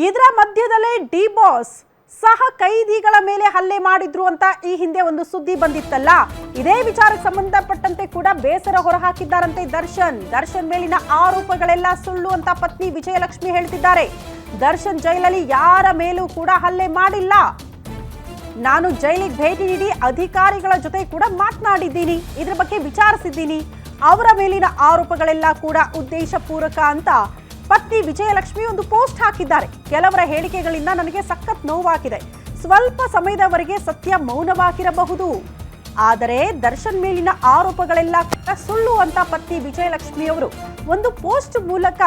ಇದರ ಮಧ್ಯದಲ್ಲೇ D boss ಸಹ ಕೈದಿಗಳ ಮೇಲೆ ಹಲ್ಲೆ ಮಾಡಿದ್ರು ಅಂತ ಈ ಹಿಂದೆ ಒಂದು ಸುದ್ದಿ ಬಂದಿತ್ತಲ್ಲ. ಇದೇ ವಿಚಾರಕ್ಕೆ ಸಂಬಂಧಪಟ್ಟಂತೆ ಕೂಡ ಬೇಸರ ಹೊರಹಾಕಿದ್ದಾರಂತೆ ದರ್ಶನ್ ಮೇಲಿನ ಆರೋಪಗಳೆಲ್ಲ ಸುಳ್ಳು ಅಂತ ಪತ್ನಿ ವಿಜಯಲಕ್ಷ್ಮಿ ಹೇಳ್ತಿದ್ದಾರೆ. ದರ್ಶನ್ ಜೈಲಲ್ಲಿ ಯಾರ ಮೇಲೂ ಕೂಡ ಹಲ್ಲೆ ಮಾಡಿಲ್ಲ. ನಾನು ಜೈಲಿಗೆ ಭೇಟಿ ನೀಡಿ ಅಧಿಕಾರಿಗಳ ಜೊತೆ ಕೂಡ ಮಾತನಾಡಿದ್ದೀನಿ, ಇದ್ರ ಬಗ್ಗೆ ವಿಚಾರಿಸಿದ್ದೀನಿ. ಅವರ ಮೇಲಿನ ಆರೋಪಗಳೆಲ್ಲ ಕೂಡ ಉದ್ದೇಶಪೂರ್ವಕ ಅಂತ ಪತ್ನಿ ವಿಜಯಲಕ್ಷ್ಮಿ ಒಂದು ಪೋಸ್ಟ್ ಹಾಕಿದ್ದಾರೆ. ಕೆಲವರ ಹೇಳಿಕೆಗಳಿಂದ ನನಗೆ ಸಖತ್ ನೋವಾಗಿದೆ. ಸ್ವಲ್ಪ ಸಮಯದವರೆಗೆ ಸತ್ಯ ಮೌನವಾಗಿರಬಹುದು, ಆದರೆ ದರ್ಶನ್ ಮೇಲಿನ ಆರೋಪಗಳೆಲ್ಲ ಸುಳ್ಳು ಅಂತ ಪತ್ನಿ ವಿಜಯಲಕ್ಷ್ಮಿ ಅವರು ಒಂದು ಪೋಸ್ಟ್ ಮೂಲಕ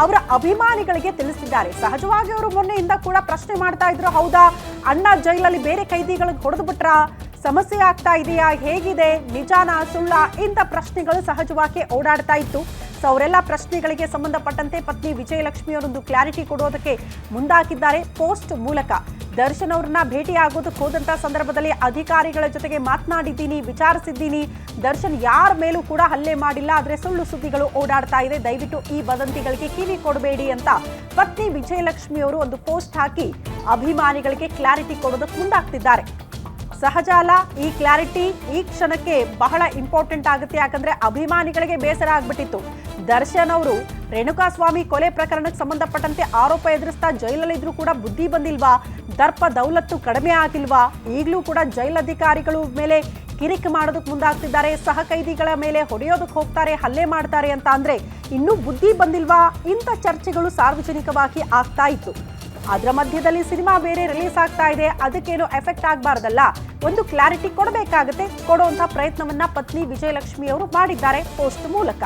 ಅವರ ಅಭಿಮಾನಿಗಳಿಗೆ ತಿಳಿಸಿದ್ದಾರೆ. ಸಹಜವಾಗಿ ಅವರು ಮೊನ್ನೆಯಿಂದ ಕೂಡ ಪ್ರಶ್ನೆ ಮಾಡ್ತಾ ಇದ್ರು, ಹೌದಾ ಅಣ್ಣ ಜೈಲಲ್ಲಿ ಬೇರೆ ಕೈದಿಗಳಿಗೆ ಹೊಡೆದು ಬಿಟ್ರಾ, ಸಮಸ್ಯೆ ಆಗ್ತಾ ಇದೆಯಾ, ಹೇಗಿದೆ, ನಿಜಾನ ಸುಳ್ಳ ಇಂಥ ಪ್ರಶ್ನೆಗಳು ಸಹಜವಾಗಿ ಓಡಾಡ್ತಾ ಇತ್ತು. ಸೊ ಅವರೆಲ್ಲ ಪ್ರಶ್ನೆಗಳಿಗೆ ಸಂಬಂಧಪಟ್ಟಂತೆ ಪತ್ನಿ ವಿಜಯಲಕ್ಷ್ಮಿ ಅವರೊಂದು ಕ್ಲಾರಿಟಿ ಕೊಡೋದಕ್ಕೆ ಮುಂದಾಕಿದ್ದಾರೆ ಪೋಸ್ಟ್ ಮೂಲಕ. ದರ್ಶನ್ ಅವ್ರನ್ನ ಭೇಟಿ ಆಗೋದಕ್ಕೆ ಹೋದಂತ ಸಂದರ್ಭದಲ್ಲಿ ಅಧಿಕಾರಿಗಳ ಜೊತೆಗೆ ಮಾತನಾಡಿದ್ದೀನಿ, ವಿಚಾರಿಸಿದ್ದೀನಿ. ದರ್ಶನ್ ಯಾರ ಮೇಲೂ ಕೂಡ ಹಲ್ಲೆ ಮಾಡಿಲ್ಲ, ಆದ್ರೆ ಸುಳ್ಳು ಸುದ್ದಿಗಳು ಓಡಾಡ್ತಾ ಇದೆ, ದಯವಿಟ್ಟು ಈ ವದಂತಿಗಳಿಗೆ ಕಿವಿ ಕೊಡಬೇಡಿ ಅಂತ ಪತ್ನಿ ವಿಜಯಲಕ್ಷ್ಮಿ ಅವರು ಒಂದು ಪೋಸ್ಟ್ ಹಾಕಿ ಅಭಿಮಾನಿಗಳಿಗೆ ಕ್ಲಾರಿಟಿ ಕೊಡೋದಕ್ಕೆ ಮುಂದಾಗ್ತಿದ್ದಾರೆ. ಸಹಜ ಅಲ್ಲ, ಈ ಕ್ಲಾರಿಟಿ ಈ ಕ್ಷಣಕ್ಕೆ ಬಹಳ ಇಂಪಾರ್ಟೆಂಟ್ ಆಗುತ್ತೆ. ಯಾಕಂದ್ರೆ ಅಭಿಮಾನಿಗಳಿಗೆ ಬೇಸರ ಆಗ್ಬಿಟ್ಟಿತ್ತು. ದರ್ಶನ್ ಅವರು ರೇಣುಕಾಸ್ವಾಮಿ ಕೊಲೆ ಪ್ರಕರಣಕ್ಕೆ ಸಂಬಂಧಪಟ್ಟಂತೆ ಆರೋಪ ಎದುರಿಸ್ತಾ ಜೈಲಲ್ಲಿದ್ರು ಕೂಡ ಬುದ್ಧಿ ಬಂದಿಲ್ವಾ, ದರ್ಪ ದೌಲತ್ತು ಕಡಿಮೆ ಆಗಿಲ್ವಾ, ಈಗಲೂ ಕೂಡ ಜೈಲಧಿಕಾರಿಗಳು ಮೇಲೆ ಕಿರಿಕ್ ಮಾಡೋದಕ್ಕೆ ಮುಂದಾಗ್ತಿದ್ದಾರೆ, ಸಹ ಕೈದಿಗಳ ಮೇಲೆ ಹೊಡೆಯೋದಕ್ಕೆ ಹೋಗ್ತಾರೆ, ಹಲ್ಲೆ ಮಾಡ್ತಾರೆ ಅಂತ ಅಂದ್ರೆ ಇನ್ನೂ ಬುದ್ಧಿ ಬಂದಿಲ್ವಾ, ಇಂಥ ಚರ್ಚೆಗಳು ಸಾರ್ವಜನಿಕವಾಗಿ ಆಗ್ತಾ ಇತ್ತು. ಅದರ ಮಧ್ಯದಲ್ಲಿ ಸಿನಿಮಾ ಬೇರೆ ರಿಲೀಸ್ ಆಗ್ತಾ ಇದೆ, ಅದಕ್ಕೇನು ಎಫೆಕ್ಟ್ ಆಗಬಾರ್ದಲ್ಲ, ಒಂದು ಕ್ಲಾರಿಟಿ ಕೊಡಬೇಕಾಗುತ್ತೆ. ಕೊಡುವಂತ ಪ್ರಯತ್ನವನ್ನ ಪತ್ನಿ ವಿಜಯಲಕ್ಷ್ಮಿ ಅವರು ಮಾಡಿದ್ದಾರೆ ಪೋಸ್ಟ್ ಮೂಲಕ.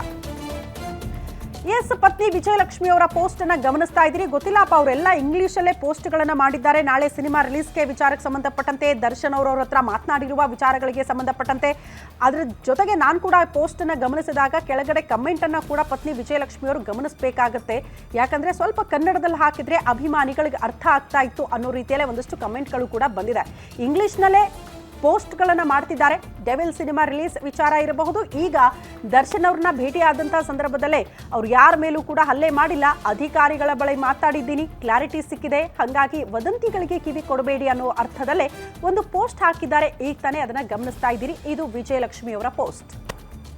ಎಸ್, ಪತ್ನಿ ವಿಜಯಲಕ್ಷ್ಮಿ ಅವರ ಪೋಸ್ಟ್ ಅನ್ನ ಗಮನಿಸ್ತಾ ಇದ್ದೀರಿ. ಗೊತ್ತಿಲ್ಲಪ್ಪ, ಅವರೆಲ್ಲ ಇಂಗ್ಲಿಷ್ ಅಲ್ಲೇ ಪೋಸ್ಟ್ ಗಳನ್ನ ಮಾಡಿದ್ದಾರೆ. ನಾಳೆ ಸಿನಿಮಾ ರಿಲೀಸ್ಗೆ ವಿಚಾರಕ್ಕೆ ಸಂಬಂಧಪಟ್ಟಂತೆ ದರ್ಶನ್ ಅವರವ್ರ ಹತ್ರ ಮಾತನಾಡಿರುವ ವಿಚಾರಗಳಿಗೆ ಸಂಬಂಧಪಟ್ಟಂತೆ ಅದ್ರ ಜೊತೆಗೆ ನಾನು ಕೂಡ ಪೋಸ್ಟ್ ಅನ್ನ ಗಮನಿಸಿದಾಗ ಕೆಳಗಡೆ ಕಮೆಂಟ್ ಅನ್ನ ಕೂಡ ಪತ್ನಿ ವಿಜಯಲಕ್ಷ್ಮಿ ಅವರು ಗಮನಿಸಬೇಕಾಗುತ್ತೆ. ಯಾಕಂದ್ರೆ ಸ್ವಲ್ಪ ಕನ್ನಡದಲ್ಲಿ ಹಾಕಿದ್ರೆ ಅಭಿಮಾನಿಗಳಿಗೆ ಅರ್ಥ ಆಗ್ತಾ ಇತ್ತು ಅನ್ನೋ ರೀತಿಯಲ್ಲೇ ಒಂದಷ್ಟು ಕಮೆಂಟ್ಗಳು ಕೂಡ ಬಂದಿದೆ. ಇಂಗ್ಲಿಷ್ನಲ್ಲೇ ಪೋಸ್ಟ್ಗಳನ್ನ ಮಾಡ್ತಿದ್ದಾರೆ. ಡೆವಿಲ್ ಸಿನಿಮಾ ರಿಲೀಸ್ ವಿಚಾರ ಇರಬಹುದು. ಈಗ ದರ್ಶನ್ ಅವ್ರನ್ನ ಭೇಟಿ ಆದಂತಹ ಸಂದರ್ಭದಲ್ಲೇ ಅವ್ರು ಯಾರ ಮೇಲೂ ಕೂಡ ಹಲ್ಲೆ ಮಾಡಿಲ್ಲ, ಅಧಿಕಾರಿಗಳ ಬಳಿ ಮಾತಾಡಿದ್ದೀನಿ, ಕ್ಲಾರಿಟಿ ಸಿಕ್ಕಿದೆ, ಹಾಗಾಗಿ ವದಂತಿಗಳಿಗೆ ಕಿವಿ ಕೊಡಬೇಡಿ ಅನ್ನೋ ಅರ್ಥದಲ್ಲೇ ಒಂದು ಪೋಸ್ಟ್ ಹಾಕಿದ್ದಾರೆ. ಈಗ ತಾನೇ ಅದನ್ನ ಗಮನಿಸ್ತಾ ಇದ್ದೀರಿ. ಇದು ವಿಜಯಲಕ್ಷ್ಮಿ ಅವರ ಪೋಸ್ಟ್.